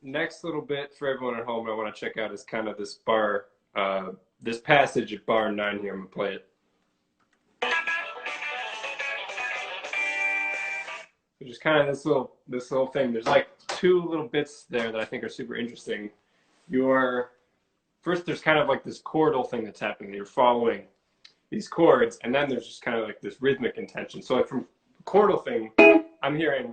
Next little bit for everyone at home I want to check out is kind of this bar, this passage at bar 9 here. I'm going to play it. Just kind of this little thing. There's like 2 little bits there that I think are super interesting. First, there's kind of like this chordal thing that's happening. You're following these chords, and then there's just kind of like this rhythmic intention. So like from the chordal thing, I'm hearing.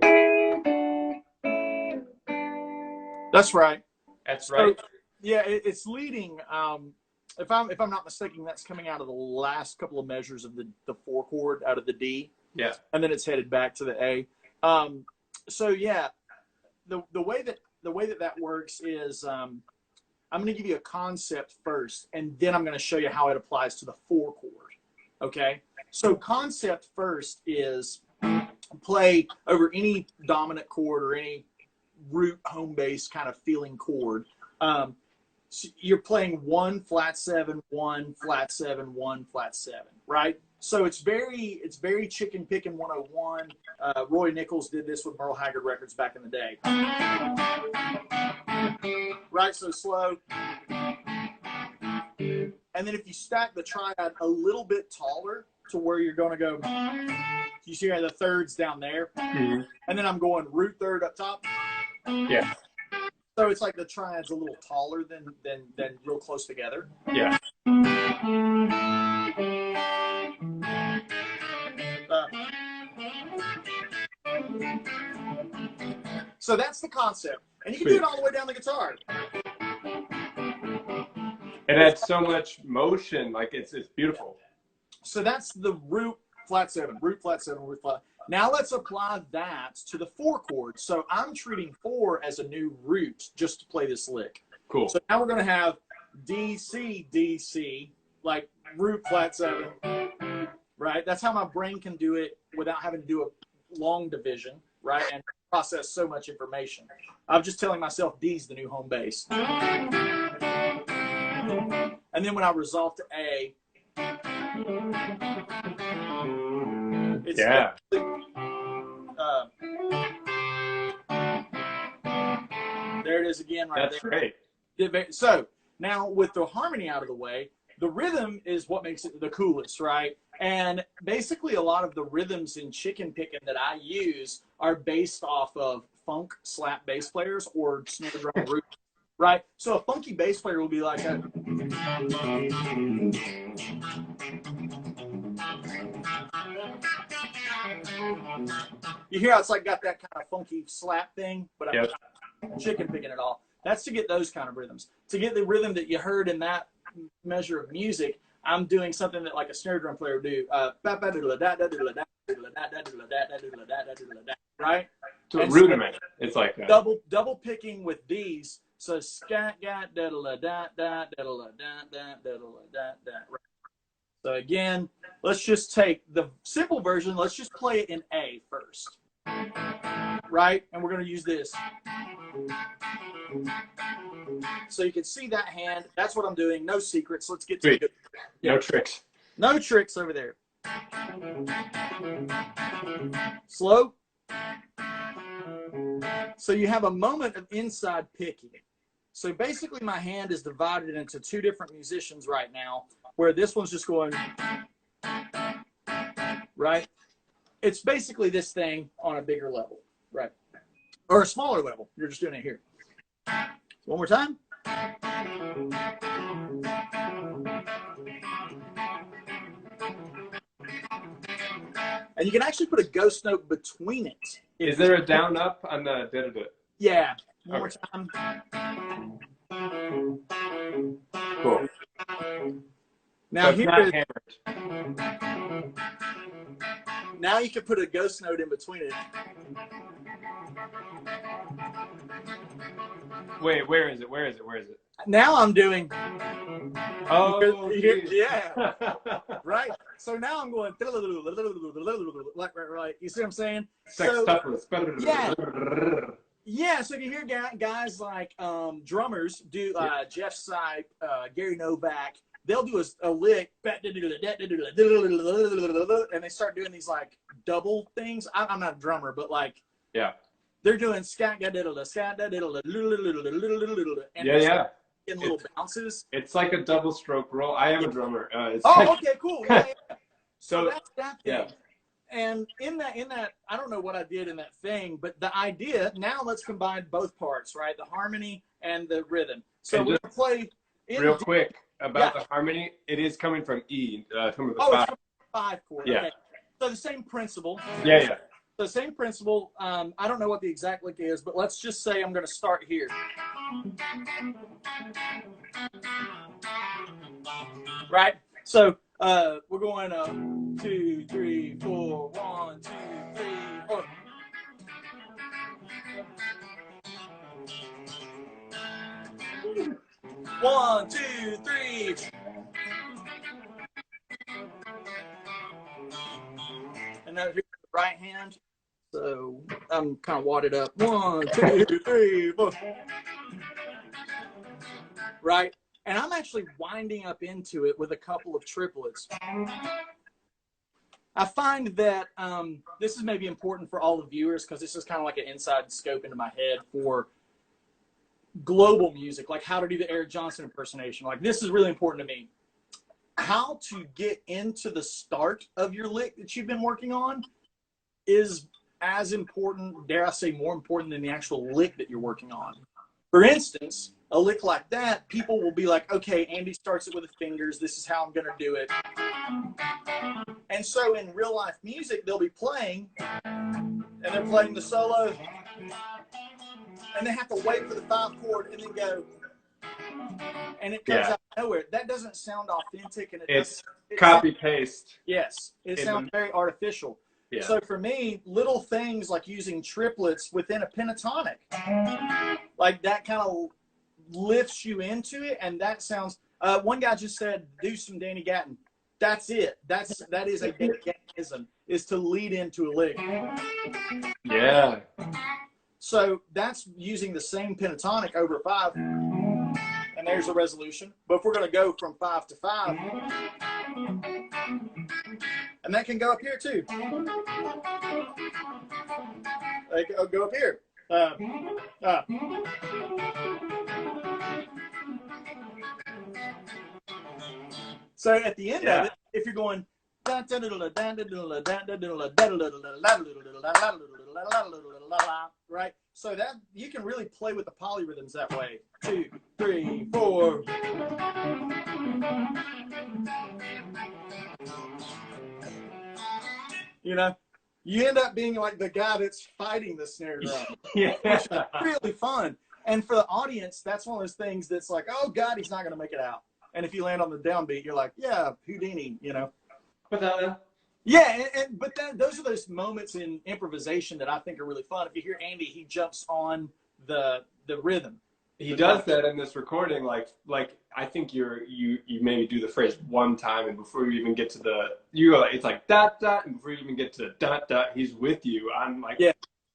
That's right. That's right. So, yeah, it's leading. If I'm not mistaken, that's coming out of the last couple of measures of the 4 chord out of the D. Yeah. And then it's headed back to the A. So yeah, the way that works is I'm going to give you a concept first, and then I'm going to show you how it applies to the 4 chord. Okay. So concept first is play over any dominant chord or any root home bass kind of feeling chord. So you're playing 1 flat 7, 1 flat 7, 1 flat 7, right? So it's very chicken pickin 101. Roy Nichols did this with Merle Haggard records back in the day. Right, so slow. And then if you stack the triad a little bit taller to where you're going to go, you see how the thirds down there? Mm-hmm. And then I'm going root third up top. Yeah. So it's like the triad's a little taller than real close together. Yeah. So that's the concept. And you can do it all the way down the guitar. It adds so much motion. Like it's beautiful. So that's the root flat 7, root flat 7, root flat. Now let's apply that to the 4 chord. So I'm treating 4 as a new root just to play this lick. Cool. So now we're going to have D, C, D, C, like root flat 7, right? That's how my brain can do it without having to do a long division, right? And process so much information. I'm just telling myself D's the new home bass. And then when I resolve to A, it's there it is again right That's there. great. So now with the harmony out of the way, the rhythm is what makes it the coolest, right? And basically a lot of the rhythms in chicken picking that I use are based off of funk slap bass players or snare drum root, right? So a funky bass player will be like that. You hear how it's like got that kind of funky slap thing, but I'm not chicken picking it all. That's to get those kind of rhythms. To get the rhythm that you heard in that measure of music, I'm doing something that like a snare drum player would do. Right? To a rudiment. It's like that. Double picking with these. So scat gat da da da da da da da da da. So again, let's just take the simple version. Let's just play it in A first. Right? And we're going to use this. So you can see that hand. That's what I'm doing. No secrets. Let's get to it. No tricks. No tricks over there. Slow. So you have a moment of inside picking. So basically my hand is divided into 2 different musicians right now, where this one's just going, right? It's basically this thing on a bigger level, right? Or a smaller level. You're just doing it here. One more time. And you can actually put a ghost note between it. Is there a down up on the da-da-da? Yeah. One more time. Cool. Now so here, now you can put a ghost note in between it. Wait, where is it? Where is it? Where is it? Now I'm doing. Oh, yeah. Right. So now I'm going like right. You see what I'm saying? Yeah. Yeah. So you hear guys like drummers do Jeff Sipe, Gary Novak. They'll do a lick, and they start doing these like double things. I'm not a drummer, but like they're doing scat diddle scat diddle and Yeah. in little bounces. It's like a double stroke roll. I am a drummer. Okay, cool. Yeah. So that's that thing. Yeah. And in that, I don't know what I did in that thing, but the idea, now let's combine both parts, right? The harmony and the rhythm. So we play real quick about the harmony. It is coming from E, from the it's from the 5 chord. Yeah. Okay. So the same principle. Yeah. The same principle. I don't know what the exact lick is, but let's just say I'm going to start here. Right? So we're going 2, 3, 4, 1, 2, 3, 4. One, two, three. And now here's the right hand. So I'm kind of wadded up. 1, 2, 3, 4. Right? And I'm actually winding up into it with a couple of triplets. I find that this is maybe important for all the viewers because this is kind of like an inside scope into my head for global music, like how to do the Eric Johnson impersonation. Like this is really important to me. How to get into the start of your lick that you've been working on is as important, dare I say more important than the actual lick that you're working on. For instance, a lick like that, people will be like, okay, Andy starts it with the fingers. This is how I'm going to do it. And so in real life music, they'll be playing and they're playing the solo and they have to wait for the 5 chord and then go. And it comes out of nowhere. That doesn't sound authentic. And it's copy paste. Yes. It sounds very artificial. Yeah. So for me, little things like using triplets within a pentatonic, like that kind of lifts you into it. And that sounds, one guy just said, do some Danny Gatton. That's it. That is a Danny Gattonism, is to lead into a lick. Yeah. So that's using the same pentatonic over 5. And there's a resolution. But if we're going to go from 5 to 5, and that can go up here too. Like, go up here. So at the end of it, if you're going, right? So that you can really play with the polyrhythms that way. 2, 3, 4. You know, you end up being like the guy that's fighting the snare drum. Yeah. Which is really fun. And for the audience, that's one of those things that's like, oh God, he's not going to make it out. And if you land on the downbeat, you're like, yeah, Houdini, you know. Yeah, but those are those moments in improvisation that I think are really fun. If you hear Andy, he jumps on the rhythm. He does that in this recording. Like I think you maybe do the phrase one time, and before you even get to it's like dot dot, and before you even get to dot dot, he's with you. I'm like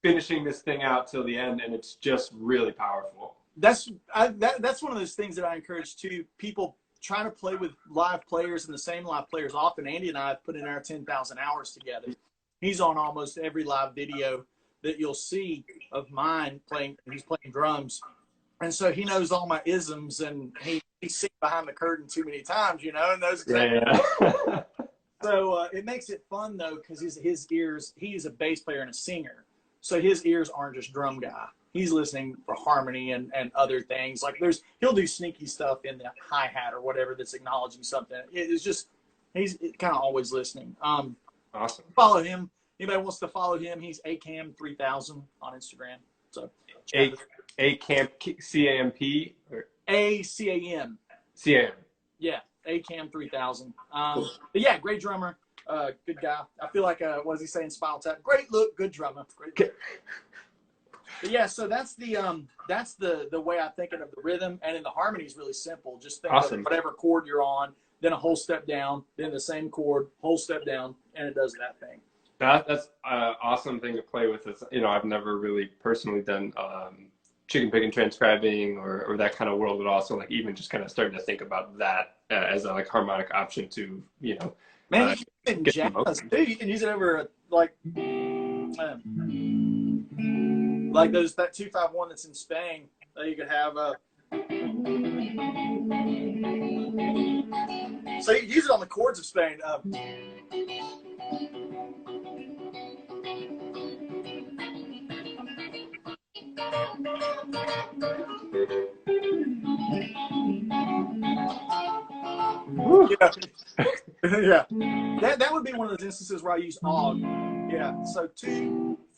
finishing this thing out till the end, and it's just really powerful. That's one of those things that I encourage too. People trying to play with live players and the same live players often. Andy and I have put in our 10,000 hours together. He's on almost every live video that you'll see of mine playing. He's playing drums. And so he knows all my isms, and he's seen behind the curtain too many times, you know, and those exactly. So it makes it fun though, because his ears, he's a bass player and a singer. So his ears aren't just drum guy. He's listening for harmony and other things. Like he'll do sneaky stuff in the hi-hat or whatever that's acknowledging something. It's just, he's kind of always listening. Awesome. Follow him. Anybody wants to follow him, he's acam3000 on Instagram. So Acamp, C-A-M-P? Or? A-C-A-M. C-A-M. Yeah, Acam3000. Cool. But yeah, great drummer. Good guy. I feel like, what does he say in Spinal Tap? Great look, good drummer. Great look. But yeah, so that's the way I think of the rhythm, and in the harmony is really simple. Just think of whatever chord you're on, then a whole step down, then the same chord, whole step down, and it does that thing. That's an awesome thing to play with. It's, you know, I've never really personally done chicken picking transcribing or that kind of world, but also like even just kind of starting to think about that as a like harmonic option to, you know. Man, you can use it in jazz too. You can use it over like. Like that 2-5-1 that's in Spain, you could have a. So you use it on the chords of Spain. Yeah. Yeah. That would be one of those instances where I use og. Yeah. So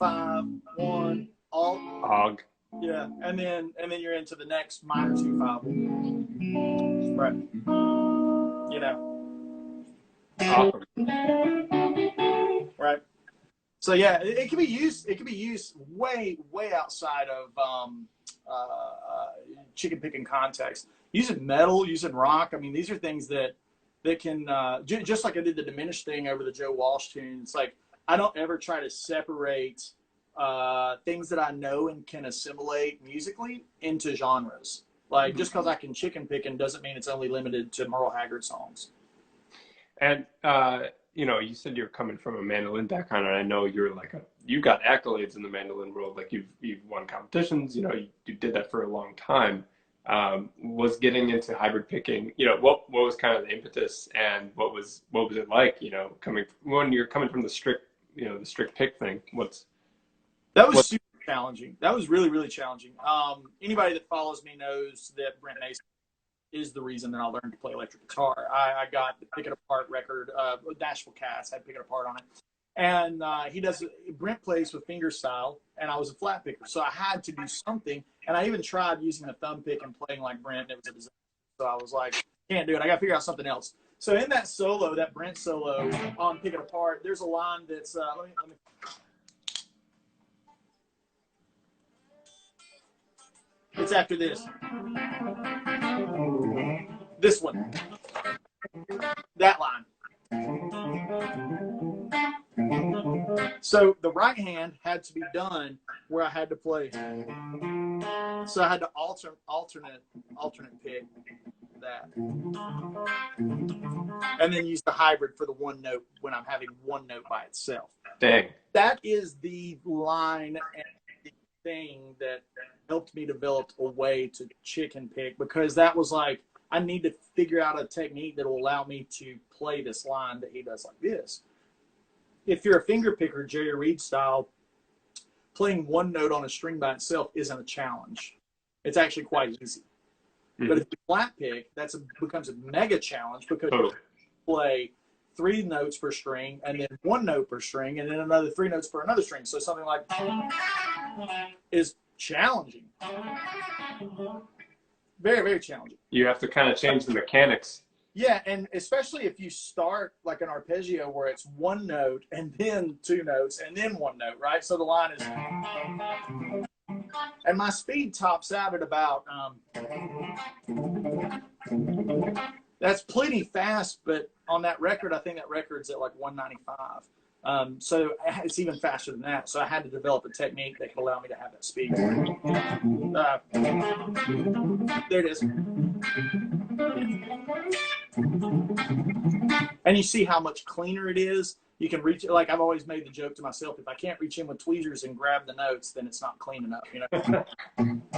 2-5-1 og. Yeah. And then you're into the next minor 2-5-1. Right. You know. Awesome. Right. So yeah, it can be used. It can be used way outside of chicken picking context. Using metal, using rock. I mean, these are things that can just like I did the diminished thing over the Joe Walsh tune. It's like I don't ever try to separate things that I know and can assimilate musically into genres. Like just because I can chicken picking doesn't mean it's only limited to Merle Haggard songs. And you know, you said you're coming from a mandolin background, and I know you're like you got accolades in the mandolin world. Like you've won competitions. You know, you did that for a long time. Was getting into hybrid picking. You know, what was kind of the impetus, and what was it like? You know, when you're coming from the strict pick thing. That was super challenging. That was really challenging. Anybody that follows me knows that Brent Mason is the reason that I learned to play electric guitar. I got the Pick It Apart record, Nashville Cats had Pick It Apart on it. And Brent plays with fingerstyle, and I was a flat picker. So I had to do something. And I even tried using a thumb pick and playing like Brent, and it was a disaster. So I was like, can't do it. I got to figure out something else. So in that solo, that Brent solo on Pick It Apart, there's a line that's, let me. It's after this. This one. That line. So the right hand had to be done where I had to play. So I had to alternate pick that. And then use the hybrid for the one note when I'm having one note by itself. Dang. That is the line and the thing that helped me develop a way to chicken pick, because that was like, I need to figure out a technique that will allow me to play this line that he does like this. If you're a finger picker, Jerry Reed style, playing one note on a string by itself isn't a challenge. It's actually quite easy. Mm-hmm. But if you flat pick, becomes a mega challenge, because you play 3 notes per string, and then 1 note per string, and then another 3 notes per another string. So something like is challenging. Very challenging. You have to kind of change the mechanics. Yeah, and especially if you start like an arpeggio where it's 1 note and then 2 notes and then 1 note, right? So the line is, and my speed tops out at about, that's plenty fast, but on that record, I think that record's at like 195. So it's even faster than that. So I had to develop a technique that could allow me to have that speed. There it is. And you see how much cleaner it is. You can reach it. Like I've always made the joke to myself, if I can't reach in with tweezers and grab the notes, then it's not clean enough, you know?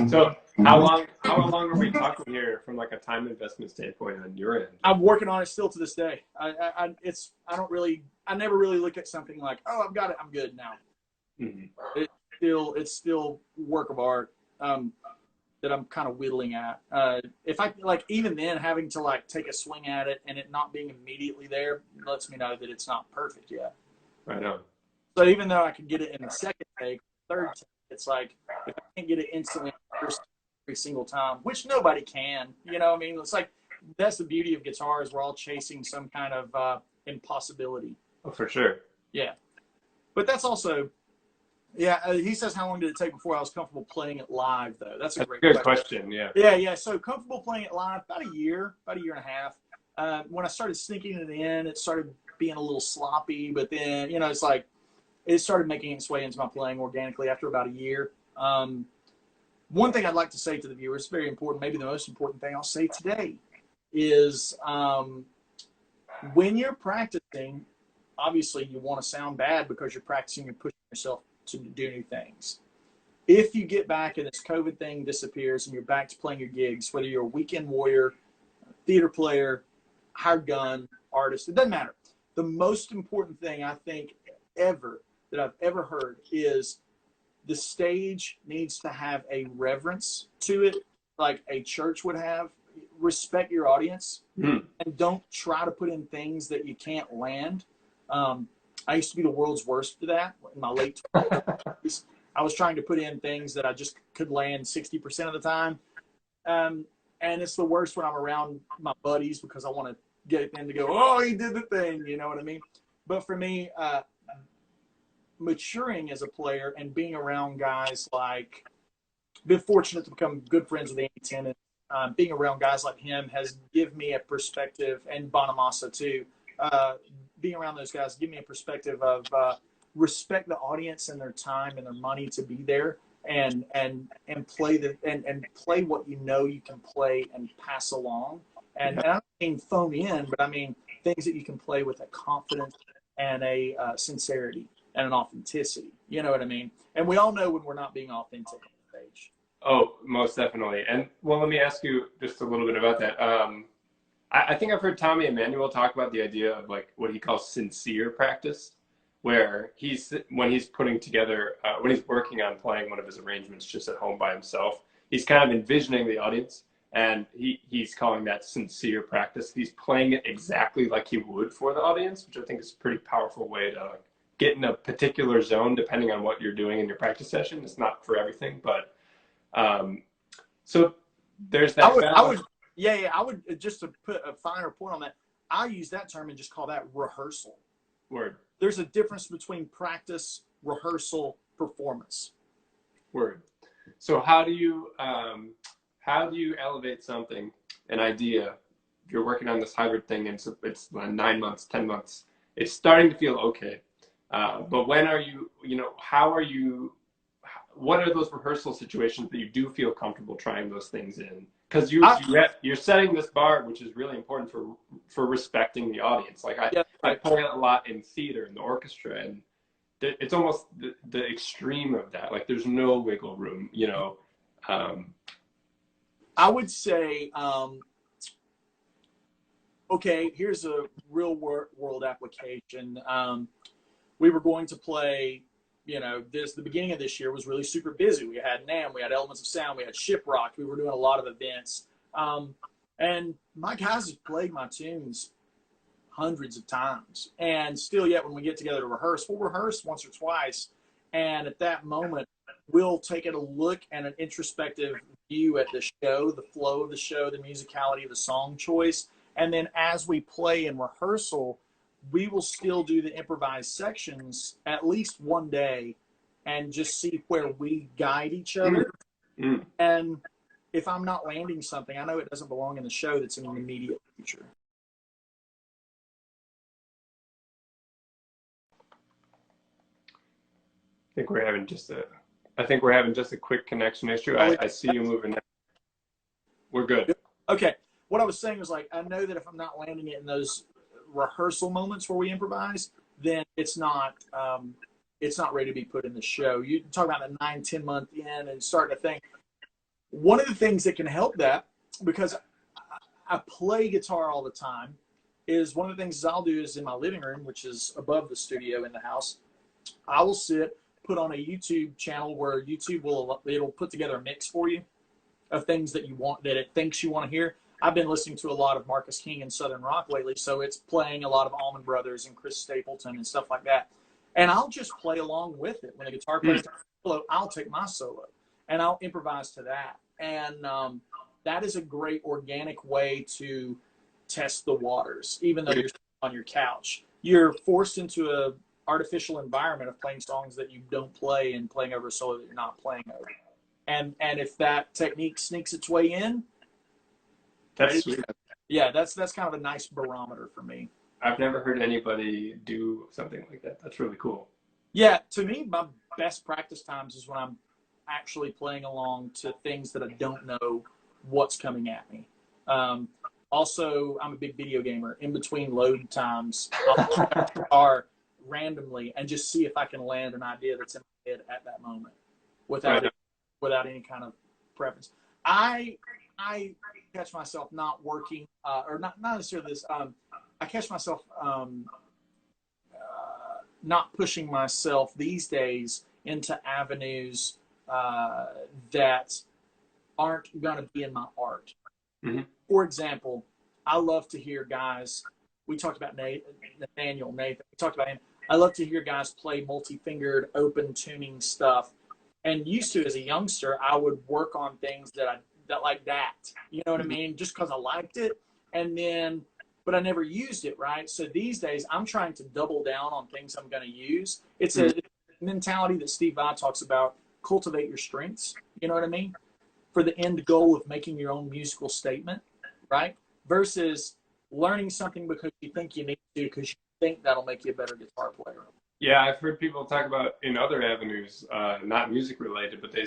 So how long are we talking here from like a time investment standpoint on your end? I'm working on it still to this day. I never really look at something like, oh, I've got it, I'm good now. Mm-hmm. It's still work of art that I'm kind of whittling at. If I like, even then having to like take a swing at it and it not being immediately there lets me know that it's not perfect yet. I know. So even though I could get it in the second take, third take, it's like, if I can't get it instantly every single time, which nobody can, you know what I mean? It's like, that's the beauty of guitar, is we're all chasing some kind of impossibility. Oh, for sure. Yeah. But that's also, yeah, he says, how long did it take before I was comfortable playing it live, though? That's a good question. Yeah. Yeah. So comfortable playing it live, about a year and a half. When I started sneaking it in, it started being a little sloppy, but then, you know, it's like, it started making its way into my playing organically after about a year. One thing I'd like to say to the viewers, very important, maybe the most important thing I'll say today, is when you're practicing, obviously you want to sound bad because you're practicing and pushing yourself to do new things. if you get back and this COVID thing disappears and you're back to playing your gigs, whether you're a weekend warrior, theater player, hired gun, artist, it doesn't matter. The most important thing I think that I've ever heard is the stage needs to have a reverence to it, like a church would have. Respect your audience and don't try to put in things that you can't land. I used to be the world's worst for that in my late 20s. I was trying to put in things that I just could land 60% of the time. And it's the worst when I'm around my buddies because I want to get them to go, oh, he did the thing. You know what I mean? But for me, maturing as a player and being around guys like, been fortunate to become good friends with Andy Tennant. Being around guys like him has given me a perspective, and Bonamassa too. Being around those guys give me a perspective of respect the audience and their time and their money to be there, and play and play what you know you can play and pass along. And I don't mean phone in, but I mean things that you can play with a confidence and a sincerity and an authenticity. You know what I mean? And we all know when we're not being authentic on stage. Oh, most definitely. And well, let me ask you just a little bit about that. I think I've heard Tommy Emmanuel talk about the idea of like what he calls sincere practice, where when he's putting together, when he's working on playing one of his arrangements just at home by himself, he's kind of envisioning the audience, and he's calling that sincere practice. He's playing it exactly like he would for the audience, which I think is a pretty powerful way to get in a particular zone depending on what you're doing in your practice session. It's not for everything, but so there's that. I would just to put a finer point on that. I use that term and just call that rehearsal. Word. There's a difference between practice, rehearsal, performance. Word. So how do you elevate something, an idea? You're working on this hybrid thing, and it's 9 months, 10 months. It's starting to feel okay. But when are you, what are those rehearsal situations that you do feel comfortable trying those things in? Because you're setting this bar, which is really important for respecting the audience. Like I play a lot in theater, in the orchestra, and it's almost the extreme of that. Like there's no wiggle room, I would say, okay, here's a real world application. We were going to play, the beginning of this year was really super busy. We had NAMM, we had Elements of Sound, we had Shiprock. We were doing a lot of events. And my guys have played my tunes hundreds of times. And still yet, when we get together to rehearse, we'll rehearse once or twice. And at that moment, we'll take a look and an introspective view at the show, the flow of the show, the musicality of the song choice. And then as we play in rehearsal, we will still do the improvised sections at least one day and just see where we guide each other. And if I'm not landing something, I know it doesn't belong in the show that's in the immediate future. I think we're having just a quick connection issue. I see you moving now. We're good. Okay. What I was saying was like, I know that if I'm not landing it in those rehearsal moments where we improvise, then it's not ready to be put in the show. You talk about the 9-10 month in and starting to think. One of the things that can help that, because I play guitar all the time, is one of the things I'll do is in my living room, which is above the studio in the house, I will put on a YouTube channel where YouTube it'll put together a mix for you of things that it thinks you want to hear. I've been listening to a lot of Marcus King and Southern Rock lately, so it's playing a lot of Allman Brothers and Chris Stapleton and stuff like that. And I'll just play along with it. When the guitar plays the solo, I'll take my solo and I'll improvise to that. And that is a great organic way to test the waters, even though you're on your couch. You're forced into a artificial environment of playing songs that you don't play and playing over a solo that you're not playing over. And if that technique sneaks its way in, that's sweet. Yeah, that's kind of a nice barometer for me. I've never heard anybody do something like that. That's really cool. Yeah, to me, my best practice times is when I'm actually playing along to things that I don't know what's coming at me. Also, I'm a big video gamer. In between load times, I'll play guitar randomly and just see if I can land an idea that's in my head at that moment without it without any kind of preference. I catch myself not working, or not necessarily this. I catch myself not pushing myself these days into avenues that aren't going to be in my art. Mm-hmm. For example, I love to hear guys. We talked about Nathan. We talked about him. I love to hear guys play multi-fingered, open tuning stuff. And used to, as a youngster, I would work on things that like that. You know what I mean? Just because I liked it, and then, but I never used it, right? So these days, I'm trying to double down on things I'm going to use. It's a mentality that Steve Vai talks about. Cultivate your strengths. You know what I mean? For the end goal of making your own musical statement, right? Versus learning something because you think you need to, because you think that'll make you a better guitar player. Yeah, I've heard people talk about in other avenues, not music related, but they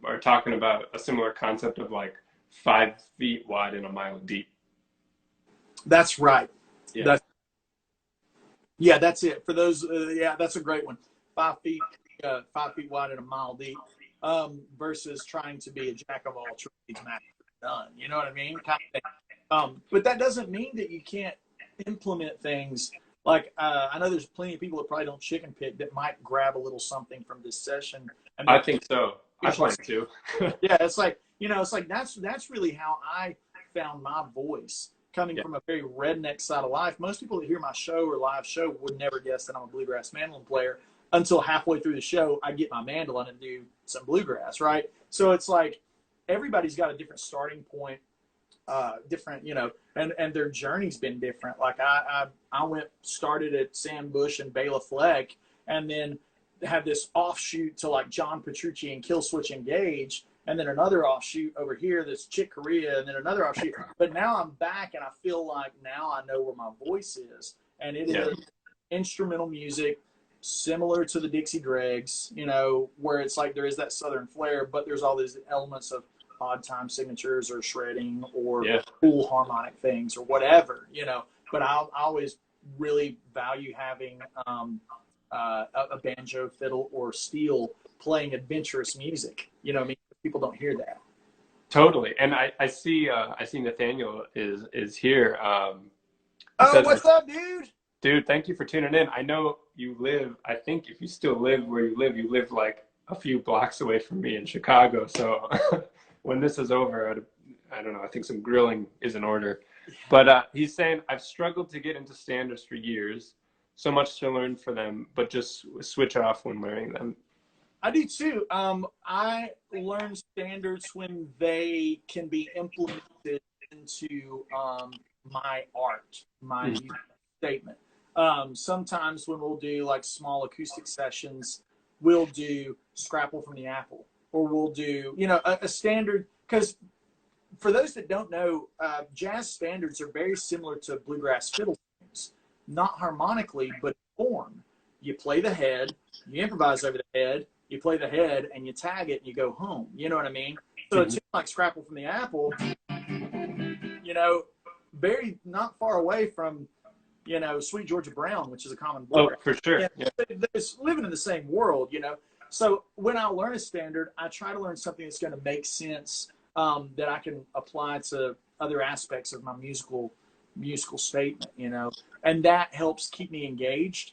are talking about a similar concept of like 5 feet wide and a mile deep. That's right. Yeah. That's it. For those, that's a great one. 5 feet, 5 feet wide and a mile deep, versus trying to be a jack of all trades, master of none. You know what I mean? Kind of thing. But that doesn't mean that you can't implement things. Like, I know there's plenty of people that probably don't chicken pick that might grab a little something from this session. And I think so. I plan to. Yeah, it's like, that's really how I found my voice, coming from a very redneck side of life. Most people that hear my show or live show would never guess that I'm a bluegrass mandolin player until halfway through the show. I get my mandolin and do some bluegrass, right? So it's like everybody's got a different starting point. Different, and their journey's been different. Like I started at Sam Bush and Bela Fleck, and then had this offshoot to like John Petrucci and Killswitch Engage, and then another offshoot over here that's Chick Corea, and then another offshoot. But now I'm back, and I feel like now I know where my voice is, and it is instrumental music, similar to the Dixie Dregs, where it's like there is that Southern flair, but there's all these elements of odd time signatures or shredding or cool harmonic things or whatever, but I always really value having a banjo, fiddle, or steel playing adventurous music. You know what I mean? People don't hear that. Totally. And I see Nathaniel is here. What's up, dude? Dude, thank you for tuning in. I know you live, I think if you still live where you live like a few blocks away from me in Chicago. So when this is over, I don't know, I think some grilling is in order. But he's saying, I've struggled to get into standards for years, so much to learn for them, but just switch off when learning them. I do too. I learn standards when they can be implemented into my art, my statement. Sometimes when we'll do like small acoustic sessions, we'll do Scrapple from the Apple. Or we'll do, a standard, because for those that don't know, jazz standards are very similar to bluegrass fiddle tunes, not harmonically, but form. You play the head, you improvise over the head, you play the head, and you tag it, and you go home. You know what I mean? So a tune like Scrapple from the Apple, very not far away from, Sweet Georgia Brown, which is a common bluegrass. Oh, for sure. Yeah. They're living in the same world, So when I learn a standard, I try to learn something that's going to make sense, that I can apply to other aspects of my musical statement, and that helps keep me engaged.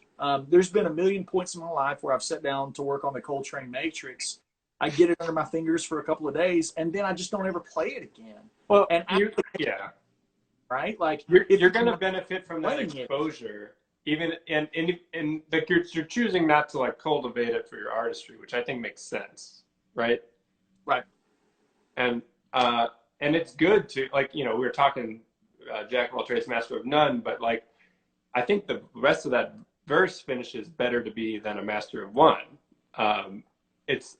There's been a million points in my life where I've sat down to work on the Coltrane Matrix. I get it under my fingers for a couple of days, and then I just don't ever play it again. Well, and right? Like you're going to benefit from that exposure. Even and like you're choosing not to like cultivate it for your artistry, which I think makes sense, right? Right. And it's good to we were talking jack of all trades, master of none, but like I think the rest of that verse finishes better to be than a master of one. It's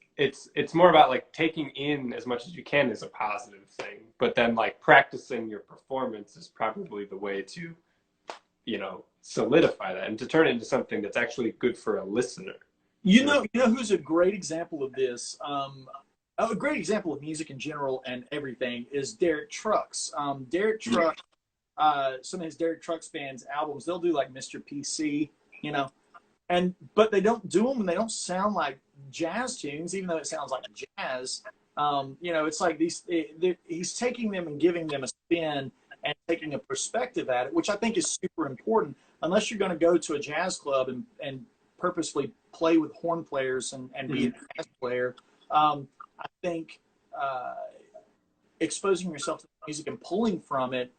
more about like taking in as much as you can is a positive thing, but then like practicing your performance is probably the way to solidify that and to turn it into something that's actually good for a listener. You know who's a great example of this? A great example of music in general and everything is Derek Trucks. Derek Trucks, some of his Derek Trucks band's albums, they'll do like Mr. PC, but they don't do them and they don't sound like jazz tunes, even though it sounds like jazz. You know, it's like he's taking them and giving them a spin and taking a perspective at it, which I think is super important. Unless you're going to go to a jazz club and purposely play with horn players and be a jazz player, I think exposing yourself to the music and pulling from it,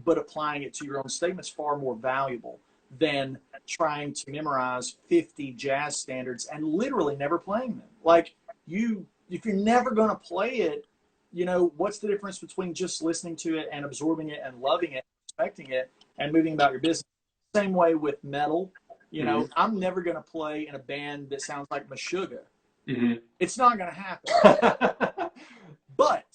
but applying it to your own statements far more valuable than trying to memorize 50 jazz standards and literally never playing them. Like if you're never going to play it, you know, what's the difference between just listening to it and absorbing it and loving it, respecting it, and moving about your business? Same way with metal. You know, I'm never going to play in a band that sounds like Meshuggah. It's not going to happen. But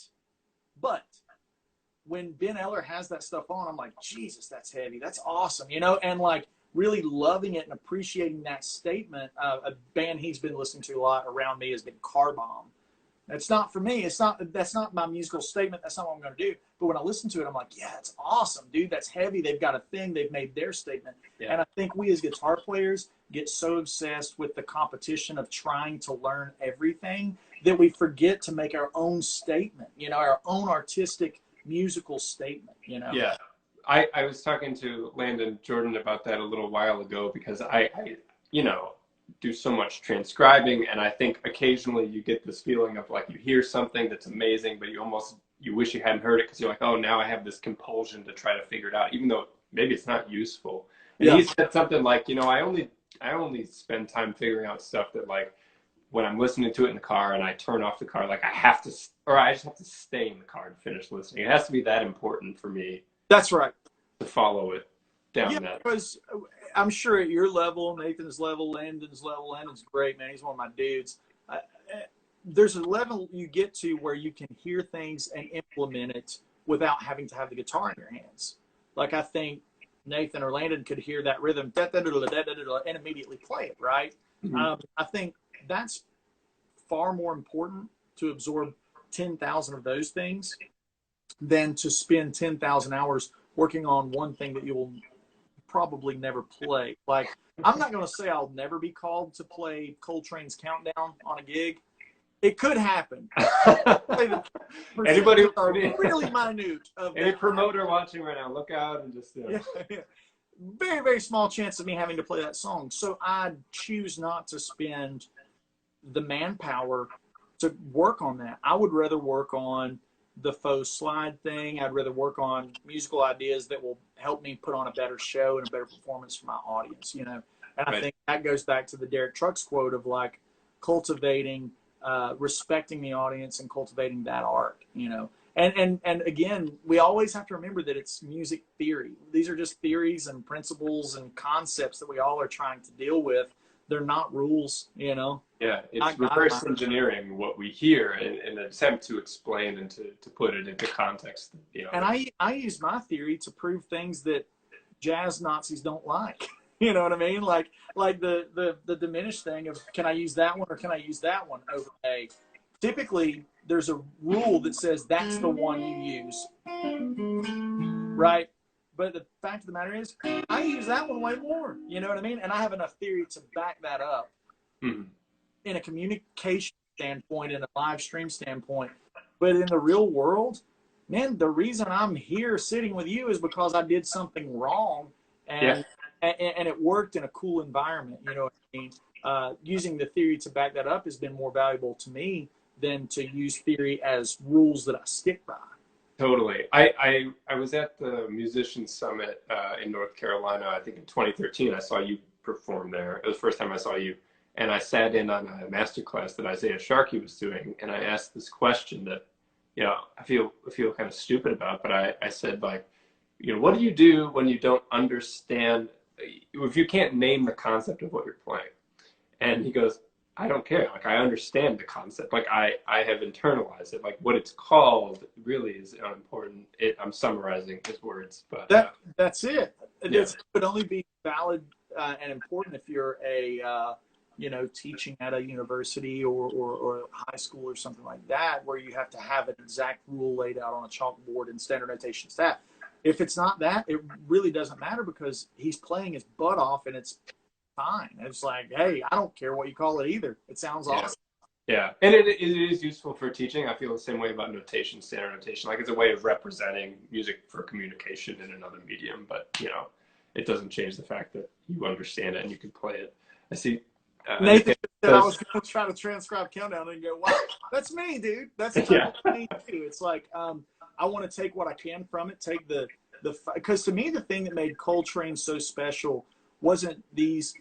when Ben Eller has that stuff on, I'm like, Jesus, that's heavy. That's awesome. You know, and like really loving it and appreciating that statement. A band he's been listening to a lot around me has been Car Bomb. That's not for me. That's not my musical statement. That's not what I'm going to do. But when I listen to it, I'm like, yeah, it's awesome, dude. That's heavy. They've got a thing. They've made their statement. Yeah. And I think we as guitar players get so obsessed with the competition of trying to learn everything that we forget to make our own statement, you know, our own artistic musical statement, you know? Yeah. I was talking to Landon Jordan about that a little while ago because I you know, do so much transcribing, and I think occasionally you get this feeling of like you hear something that's amazing, but you wish you hadn't heard it because you're like, oh, now I have this compulsion to try to figure it out, even though maybe it's not useful. And he said something like, you know, I only spend time figuring out stuff that, like, when I'm listening to it in the car and I turn off the car, like I just have to stay in the car and finish listening. It has to be that important for me. That's right. To follow it down that. Yeah, because I'm sure at your level, Nathan's level, Landon's great, man. He's one of my dudes. There's a level you get to where you can hear things and implement it without having to have the guitar in your hands. Like I think Nathan or Landon could hear that rhythm and immediately play it, right? I think that's far more important to absorb 10,000 of those things than to spend 10,000 hours working on one thing that you will probably never play. Like, I'm not going to say I'll never be called to play Coltrane's Countdown on a gig. It could happen. Anybody are really minute. Any promoter watching right now, look out and just very, very small chance of me having to play that song. So I choose not to spend the manpower to work on that. I would rather work on the faux slide thing. I'd rather work on musical ideas that will help me put on a better show and a better performance for my audience, you know? And I think that goes back to the Derek Trucks quote of like cultivating, respecting the audience and cultivating that art, you know? And again, we always have to remember that it's music theory. These are just theories and principles and concepts that we all are trying to deal with. They're not rules, you know? Yeah, it's reverse engineering what we hear in an attempt to explain and to put it into context. You know. And I use my theory to prove things that jazz Nazis don't like. You know what I mean? Like the diminished thing of, can I use that one or can I use that one over A? Typically, there's a rule that says that's the one you use, right? But the fact of the matter is, I use that one way more. You know what I mean? And I have enough theory to back that up in a communication standpoint, in a live stream standpoint. But in the real world, man, the reason I'm here sitting with you is because I did something wrong, and it worked in a cool environment. You know what I mean? Using the theory to back that up has been more valuable to me than to use theory as rules that I stick by. Totally. I was at the Musician Summit in North Carolina, I think in 2013. I saw you perform there. It was the first time I saw you. And I sat in on a masterclass that Isaiah Sharkey was doing. And I asked this question that, you know, I feel kind of stupid about, but I said, like, you know, what do you do when you don't understand, if you can't name the concept of what you're playing? And he goes, I don't care. Like, I understand the concept. Like, I have internalized it. Like, what it's called really is unimportant. I'm summarizing his words, but that's it. It would only be valid and important if you're a you know, teaching at a university or high school or something like that, where you have to have an exact rule laid out on a chalkboard and standard notation staff. If it's not that, it really doesn't matter because he's playing his butt off and it's fine. It's like, hey, I don't care what you call it either. It sounds awesome. Yeah, and it is useful for teaching. I feel the same way about notation, standard notation. Like it's a way of representing music for communication in another medium, but it doesn't change the fact that you understand it and you can play it. I see. Nathan said I Says, was going to try to transcribe Countdown and go, wow, that's me, dude. That's yeah, totally me too. It's like I want to take what I can from it, take because to me the thing that made Coltrane so special wasn't these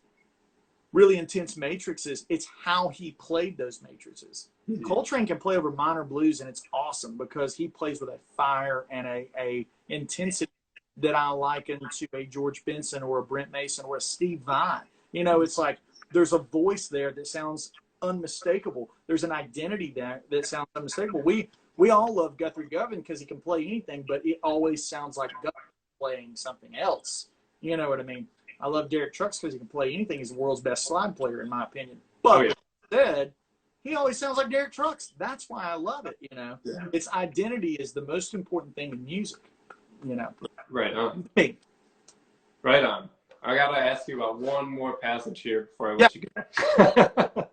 really intense matrices. It's how he played those matrices. Coltrane can play over minor blues, and it's awesome because he plays with a fire and a intensity that I liken to a George Benson or a Brent Mason or a Steve Vai. It's like there's a voice there that sounds unmistakable. There's an identity there that sounds unmistakable. We all love Guthrie Govan because he can play anything, but it always sounds like Guthrie playing something else. You know what I mean? I love Derek Trucks because he can play anything. He's the world's best slide player, in my opinion. But with that said, he always sounds like Derek Trucks. That's why I love it. Yeah. Its identity is the most important thing in music. Right on. Hey. Right on. I gotta ask you about one more passage here before I Yeah. let you go.